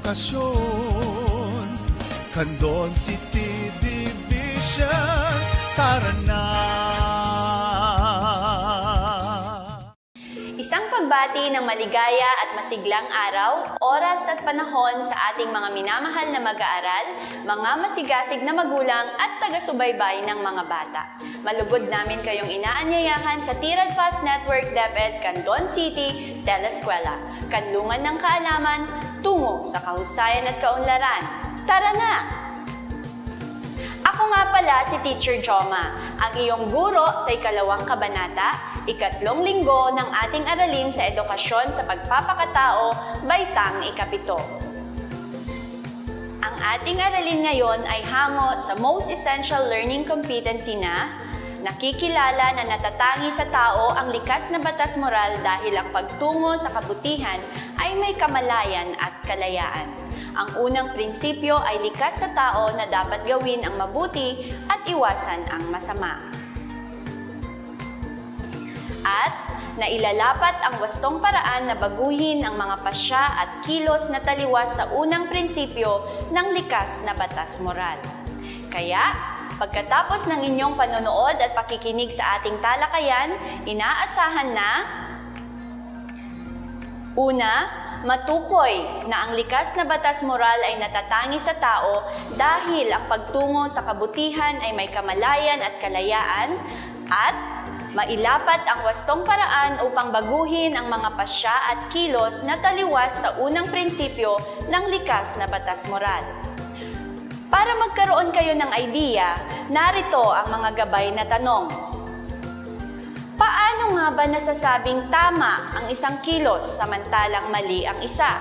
edukasyon. Candon City Division, tara na! Isang pagbati ng maligaya at masiglang araw, oras at panahon sa ating mga minamahal na mag-aaral, mga masigasig na magulang at taga-subaybay ng mga bata. Malugod namin kayong inaanyayahan sa Tirad Fast Network DepEd Candon City Teleskwela, kanlungan ng kaalaman tungo sa kahusayan at kaunlaran. Tara na! Ako nga pala si Teacher Joma, ang iyong guro sa ikalawang kabanata, ikatlong linggo ng ating aralin sa edukasyon sa pagpapakatao, baitang ikapito. Ang ating aralin ngayon ay hango sa most essential learning competency na nakikilala na natatangi sa tao ang likas na batas moral dahil ang pagtungo sa kabutihan ay may kamalayan at kalayaan. Ang unang prinsipyo ay likas sa tao na dapat gawin ang mabuti at iwasan ang masama. At nailalapat ang wastong paraan na baguhin ang mga pasya at kilos na taliwas sa unang prinsipyo ng likas na batas moral. Kaya, pagkatapos ng inyong panonood at pakikinig sa ating talakayan, inaasahan na una, matukoy na ang likas na batas moral ay natatangi sa tao dahil ang pagtungo sa kabutihan ay may kamalayan at kalayaan at mailapat ang wastong paraan upang baguhin ang mga pasya at kilos na taliwas sa unang prinsipyo ng likas na batas moral. Para magkaroon kayo ng idea, narito ang mga gabay na tanong. Paano nga ba nasasabing tama ang isang kilos samantalang mali ang isa?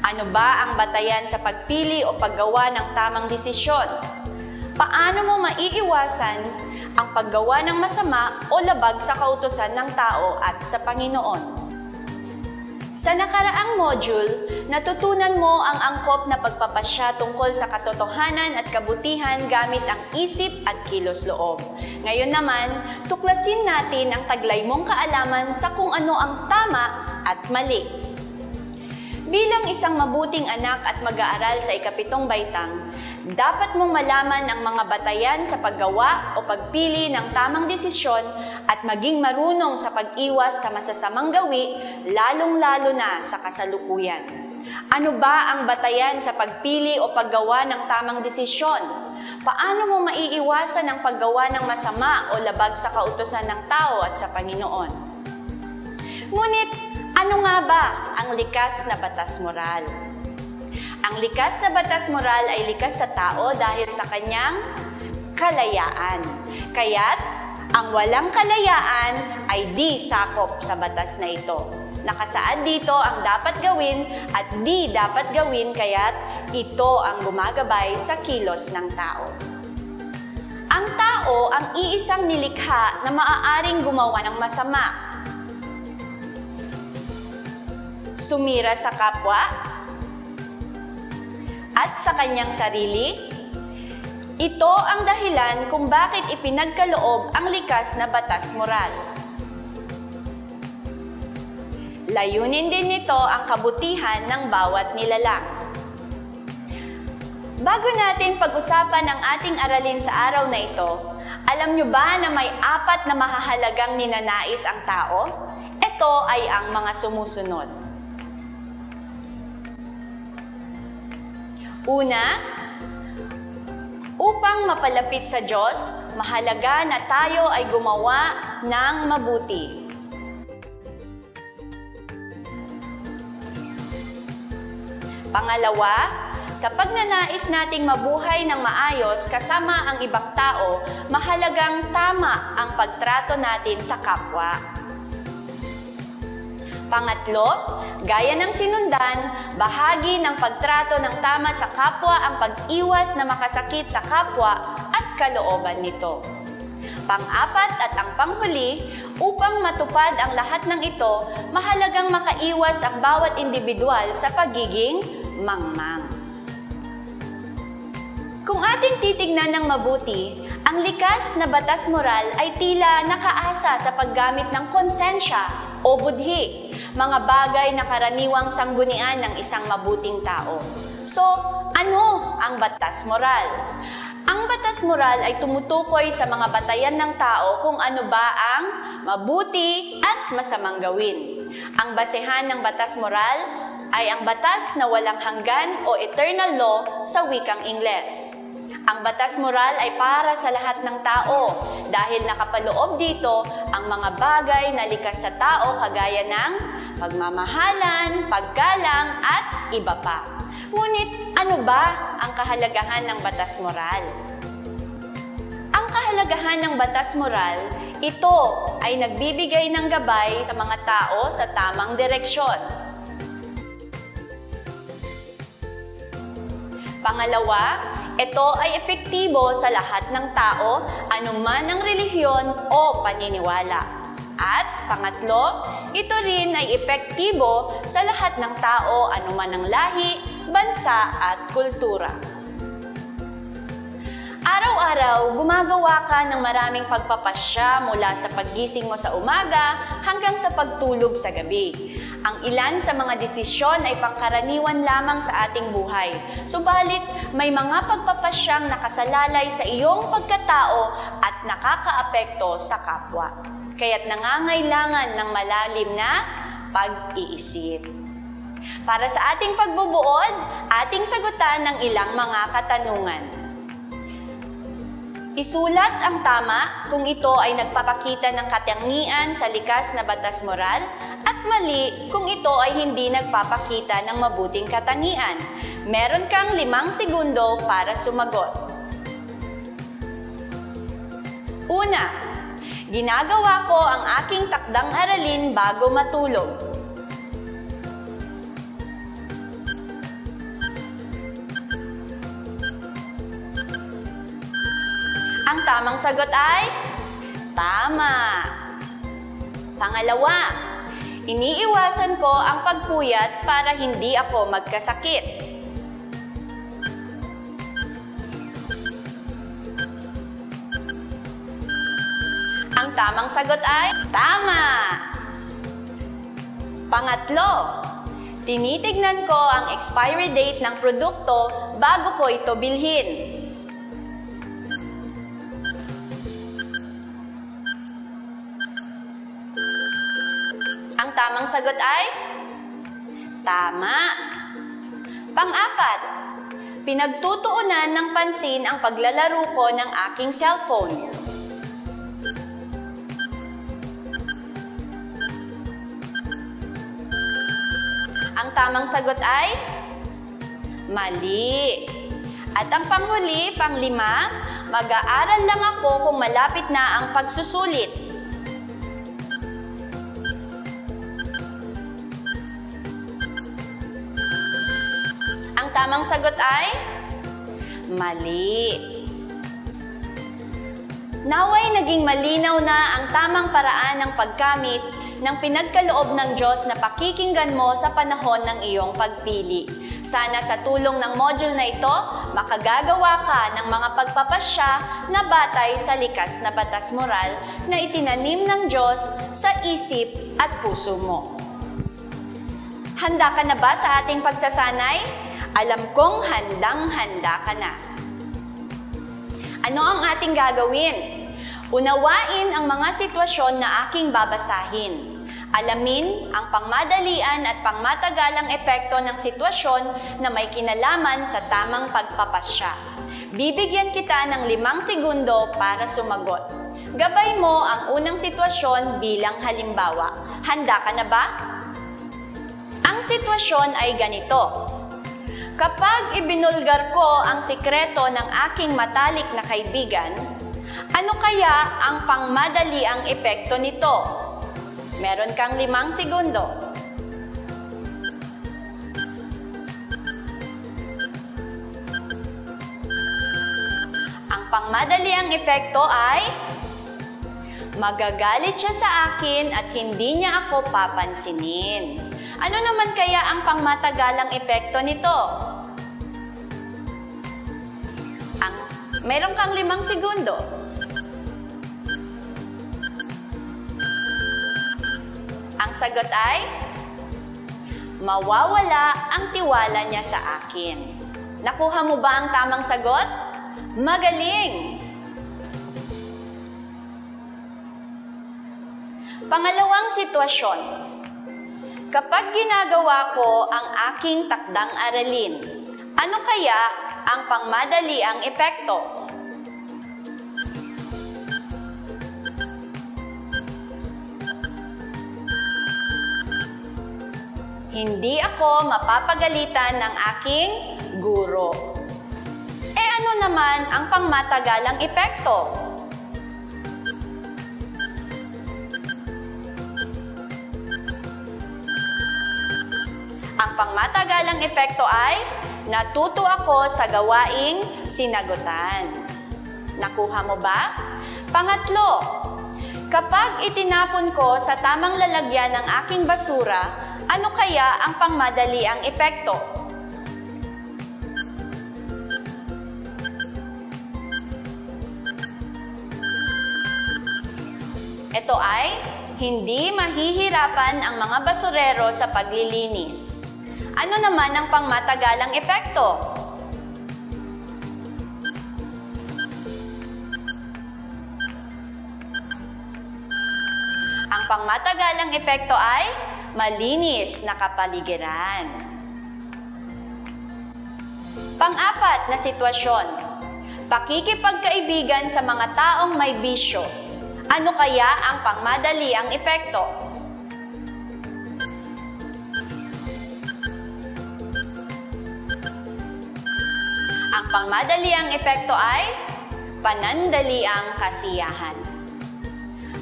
Ano ba ang batayan sa pagpili o paggawa ng tamang desisyon? Paano mo maiiwasan ang paggawa ng masama o labag sa kautusan ng tao at sa Panginoon? Sa nakaraang module, natutunan mo ang angkop na pagpapasya tungkol sa katotohanan at kabutihan gamit ang isip at kilos-loob. Ngayon naman, tuklasin natin ang taglay mong kaalaman sa kung ano ang tama at mali. Bilang isang mabuting anak at mag-aaral sa ikapitong baitang, dapat mong malaman ang mga batayan sa paggawa o pagpili ng tamang desisyon at maging marunong sa pag-iwas sa masasamang gawi, lalong-lalo na sa kasalukuyan. Ano ba ang batayan sa pagpili o paggawa ng tamang desisyon? Paano mo maiiwasan ang paggawa ng masama o labag sa kautusan ng tao at sa Panginoon? Ngunit, ano nga ba ang likas na batas moral? Ang likas na batas moral ay likas sa tao dahil sa kanyang kalayaan. Kaya't ang walang kalayaan ay di sakop sa batas na ito. Nakasaad dito ang dapat gawin at di dapat gawin kaya't ito ang gumagabay sa kilos ng tao. Ang tao ang iisang nilikha na maaaring gumawa ng masama. Sumira sa kapwa at sa kanyang sarili. Ito ang dahilan kung bakit ipinagkaloob ang likas na batas moral. Layunin din nito ang kabutihan ng bawat nilalang. Bago natin pag-usapan ang ating aralin sa araw na ito, alam nyo ba na may 4 na mahahalagang ninanais ang tao? Ito ay ang mga sumusunod. Una, upang mapalapit sa Diyos, mahalaga na tayo ay gumawa ng mabuti. Pangalawa, sa pagnanais nating mabuhay ng maayos kasama ang ibang tao, mahalagang tama ang pagtrato natin sa kapwa. Pangatlo, gaya ng sinundan, bahagi ng pagtrato ng tama sa kapwa ang pag-iwas na makasakit sa kapwa at kalooban nito. Pang-4 at ang panghuli, upang matupad ang lahat ng ito, mahalagang makaiwas ang bawat individual sa pagiging mangmang. Kung ating titignan ng mabuti, ang likas na batas moral ay tila nakaasa sa paggamit ng konsensya o budhi. mga bagay na karaniwang sanggunian ng isang mabuting tao. So, ano ang batas moral? Ang batas moral ay tumutukoy sa mga batayan ng tao kung ano ba ang mabuti at masamang gawin. Ang basehan ng batas moral ay ang batas na walang hanggan o eternal law sa wikang Ingles. Ang batas moral ay para sa lahat ng tao dahil nakapaloob dito ang mga bagay na likas sa tao kagaya ng pagmamahalan, paggalang at iba pa. Ngunit ano ba ang kahalagahan ng batas moral? Ang kahalagahan ng batas moral, ito ay nagbibigay ng gabay sa mga tao sa tamang direksyon. Pangalawa, ito ay epektibo sa lahat ng tao, anuman ang relihiyon o paniniwala. At pangatlo, ito rin ay epektibo sa lahat ng tao, anuman ang lahi, bansa at kultura. Araw-araw, gumagawa ka ng maraming pagpapasya mula sa paggising mo sa umaga hanggang sa pagtulog sa gabi. Ang ilan sa mga desisyon ay pangkaraniwan lamang sa ating buhay. Subalit, may mga pagpapasyang nakasalalay sa iyong pagkatao at nakakaapekto sa kapwa. Kaya't nangangailangan ng malalim na pag-iisip. Para sa ating pagbubuod, ating sagutan ng ilang mga katanungan. Isulat ang tama kung ito ay nagpapakita ng katangian sa likas na batas moral at mali kung ito ay hindi nagpapakita ng mabuting katangian. Meron kang 5 segundo para sumagot. Una, ginagawa ko ang aking takdang aralin bago matulog. Ang tamang sagot ay tama. Pangalawa, iniiwasan ko ang pagpuyat para hindi ako magkasakit. Ang tamang sagot ay tama. Pangatlo, tinitignan ko ang expiry date ng produkto bago ko ito bilhin. Ang tamang sagot ay tama. Pang-apat, pinagtutuunan ng pansin ang paglalaro ko ng aking cellphone. Ang tamang sagot ay mali. At ang panghuli, pang-5, mag-aaral lang ako kung malapit na ang pagsusulit. Ang tamang sagot ay mali. Naway naging malinaw na ang tamang paraan ng paggamit ng pinagkaloob ng Diyos na pakikinggan mo sa panahon ng iyong pagpili. Sana sa tulong ng module na ito, makagagawa ka ng mga pagpapasya na batay sa likas na batas moral na itinanim ng Diyos sa isip at puso mo. Handa ka na ba sa ating pagsasanay? Alam kong handang-handa ka na. Ano ang ating gagawin? Unawain ang mga sitwasyon na aking babasahin. Alamin ang pangmadalian at pangmatagalang epekto ng sitwasyon na may kinalaman sa tamang pagpapasya. Bibigyan kita ng 5 segundo para sumagot. Gabay mo ang unang sitwasyon bilang halimbawa. Handa ka na ba? Ang sitwasyon ay ganito. Kapag ibinulgar ko ang sikreto ng aking matalik na kaibigan, ano kaya ang pangmadaliang epekto nito? Meron kang 5 segundo. Ang pangmadaliang epekto ay magagalit siya sa akin at hindi niya ako papansinin. Ano naman kaya ang pangmatagalang epekto nito? Meron kang 5 segundo. Ang sagot ay mawawala ang tiwala niya sa akin. Nakuha mo ba ang tamang sagot? Magaling! Pangalawang sitwasyon. Kapag ginagawa ko ang aking takdang aralin, ano kaya ang pangmadaliang epekto? Hindi ako mapapagalitan ng aking guro. Ano naman ang pangmatagalang epekto? Ang pangmatagalang epekto ay natuto ako sa gawaing sinagutan. Nakuha mo ba? Pangatlo, kapag itinapon ko sa tamang lalagyan ng aking basura, ano kaya ang pangmadaliang epekto? Ito ay hindi mahihirapan ang mga basurero sa paglilinis. Ano naman ang pangmatagalang epekto? Ang pangmatagalang epekto ay malinis na kapaligiran. Pang-apat na sitwasyon, pakikipagkaibigan sa mga taong may bisyo. Ano kaya ang pangmadaliang epekto? Ang pangmadaliang epekto ay panandaliang kasiyahan.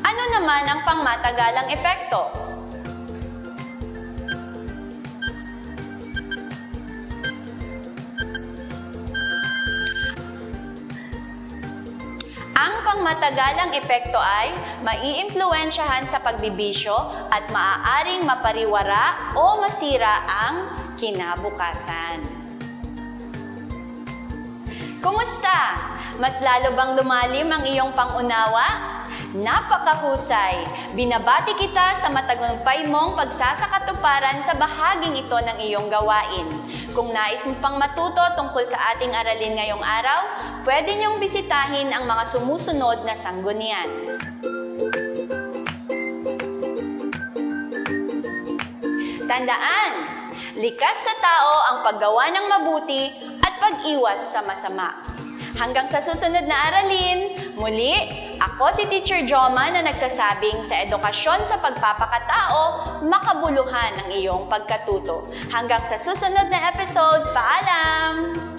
Ano naman ang pangmatagalang epekto? Ang pangmatagalang epekto ay maiimpluwensyahan sa pagbibisyo at maaaring mapariwara o masira ang kinabukasan. Kumusta? Mas lalo bang lumalim ang iyong pangunawa? Napakahusay! Binabati kita sa matagumpay mong pagsasakatuparan sa bahaging ito ng iyong gawain. Kung nais mo pang matuto tungkol sa ating aralin ngayong araw, pwede niyong bisitahin ang mga sumusunod na sanggunian. Tandaan, likas sa tao ang paggawa ng mabuti at pag-iwas sa masama. Hanggang sa susunod na aralin, muli, ako si Teacher Joma na nagsasabing sa edukasyon sa pagpapakatao, makabuluhan ang iyong pagkatuto. Hanggang sa susunod na episode, paalam!